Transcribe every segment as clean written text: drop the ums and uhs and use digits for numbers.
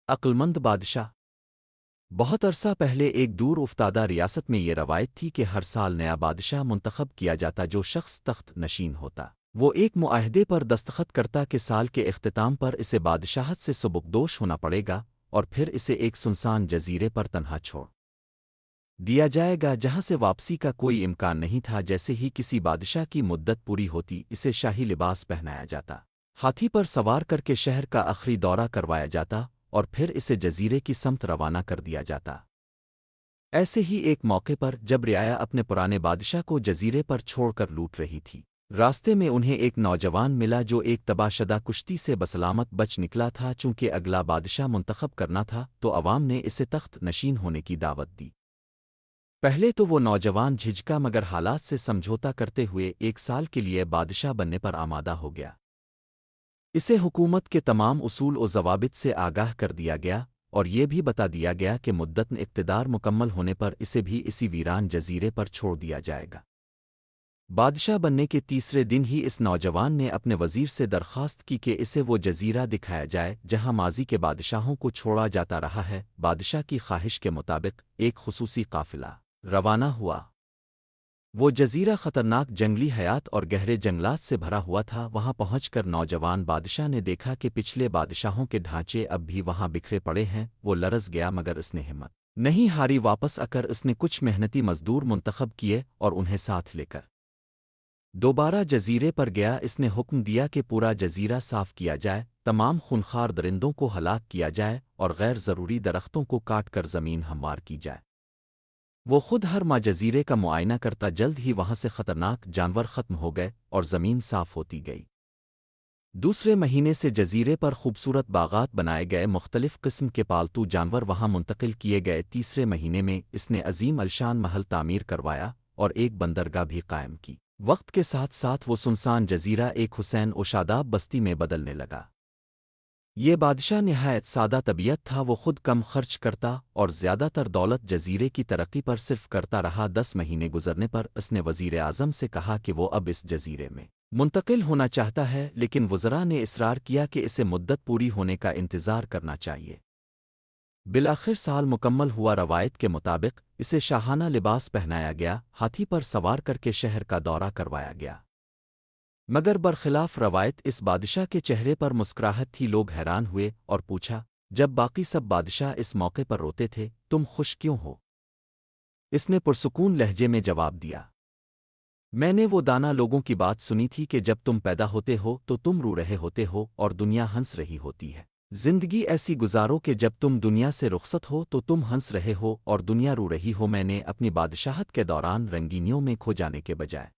عقلمند بادشاہ۔ بہت عرصہ پہلے ایک دور افتادہ ریاست میں یہ روایت تھی کہ ہر سال نیا بادشاہ منتخب کیا جاتا جو شخص تخت نشین ہوتا وہ ایک معاہدے پر دستخط کرتا کہ سال کے اختتام پر اسے بادشاہت سے سبکدوش ہونا پڑے گا اور پھر اسے ایک سنسان جزیرے پر تنہا چھوڑ دیا جائے گا جہاں سے واپسی کا کوئی امکان نہیں تھا۔ جیسے ہی کسی بادشاہ کی مدت پوری ہوتی اسے شاہی لباس پہنایا جاتا، ہاتھی پر سوار کر کے شہر کا آخری دورہ کروایا جاتا اور پھر اسے جزیرے کی سمت روانہ کر دیا جاتا۔ ایسے ہی ایک موقع پر جب رعایا اپنے پرانے بادشاہ کو جزیرے پر چھوڑ کر لوٹ رہی تھی، راستے میں انہیں ایک نوجوان ملا جو ایک تباہ شدہ کشتی سے بسلامت بچ نکلا تھا۔ چونکہ اگلا بادشاہ منتخب کرنا تھا تو عوام نے اسے تخت نشین ہونے کی دعوت دی۔ پہلے تو وہ نوجوان جھجکا مگر حالات سے سمجھوتا کرتے ہوئے 1 سال کے لیے بادشاہ بننے پر آمادہ ہو گیا۔ اسے حکومت کے تمام اصول و ضوابط سے آگاہ کر دیا گیا اور یہ بھی بتا دیا گیا کہ مدت اقتدار مکمل ہونے پر اسے بھی اسی ویران جزیرے پر چھوڑ دیا جائے گا۔ بادشاہ بننے کے تیسرے دن ہی اس نوجوان نے اپنے وزیر سے درخواست کی کہ اسے وہ جزیرہ دکھایا جائے جہاں ماضی کے بادشاہوں کو چھوڑا جاتا رہا ہے۔ بادشاہ کی خواہش کے مطابق ایک خصوصی قافلہ روانہ ہوا۔ وہ جزیرہ خطرناک جنگلی حیات اور گہرے جنگلات سے بھرا ہوا تھا۔ وہاں پہنچ کر نوجوان بادشاہ نے دیکھا کہ پچھلے بادشاہوں کے ڈھانچے اب بھی وہاں بکھرے پڑے ہیں۔ وہ لرز گیا مگر اس نے ہمت نہیں ہاری۔ واپس آ کر اس نے کچھ محنتی مزدور منتخب کیے اور انہیں ساتھ لے کر دوبارہ جزیرے پر گیا۔ اس نے حکم دیا کہ پورا جزیرہ صاف کیا جائے، تمام خونخوار درندوں کو ہلاک کیا جائے اور غیر ضروری درختوں کو کاٹ کر زمین ہموار کی جائے۔ وہ خود ہر ماہ جزیرے کا معائنہ کرتا، جلد ہی وہاں سے خطرناک جانور ختم ہو گئے اور زمین صاف ہوتی گئی۔ دوسرے مہینے سے جزیرے پر خوبصورت باغات بنائے گئے، مختلف قسم کے پالتو جانور وہاں منتقل کیے گئے۔ تیسرے مہینے میں اس نے عظیم الشان محل تعمیر کروایا اور ایک بندرگاہ بھی قائم کی۔ وقت کے ساتھ ساتھ وہ سنسان جزیرہ ایک حسین و شاداب بستی میں بدلنے لگا۔ یہ بادشاہ نہایت سادہ طبیعت تھا، وہ خود کم خرچ کرتا اور زیادہ تر دولت جزیرے کی ترقی پر صرف کرتا رہا۔ 10 مہینے گزرنے پر اس نے وزیر اعظم سے کہا کہ وہ اب اس جزیرے میں منتقل ہونا چاہتا ہے، لیکن وزراء نے اصرار کیا کہ اسے مدت پوری ہونے کا انتظار کرنا چاہیے۔ بالآخر سال مکمل ہوا۔ روایت کے مطابق اسے شاہانہ لباس پہنایا گیا، ہاتھی پر سوار کر کے شہر کا دورہ کروایا گیا۔ مگر برخلاف روایت اس بادشاہ کے چہرے پر مسکراہٹ تھی۔ لوگ حیران ہوئے اور پوچھا، جب باقی سب بادشاہ اس موقع پر روتے تھے تم خوش کیوں ہو؟ اس نے پرسکون لہجے میں جواب دیا، میں نے وہ دانا لوگوں کی بات سنی تھی کہ جب تم پیدا ہوتے ہو تو تم رو رہے ہوتے ہو اور دنیا ہنس رہی ہوتی ہے۔ زندگی ایسی گزارو کہ جب تم دنیا سے رخصت ہو تو تم ہنس رہے ہو اور دنیا رو رہی ہو۔ میں نے اپنی بادشاہت کے دوران رنگینیوں میں کھو جانے کے بجائے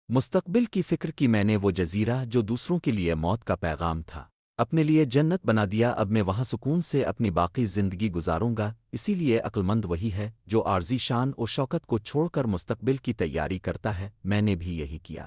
مستقبل کی فکر کی۔ میں نے وہ جزیرہ جو دوسروں کے لیے موت کا پیغام تھا اپنے لیے جنت بنا دیا۔ اب میں وہاں سکون سے اپنی باقی زندگی گزاروں گا۔ اسی لیے عقلمند وہی ہے جو عارضی شان و شوکت کو چھوڑ کر مستقبل کی تیاری کرتا ہے۔ میں نے بھی یہی کیا۔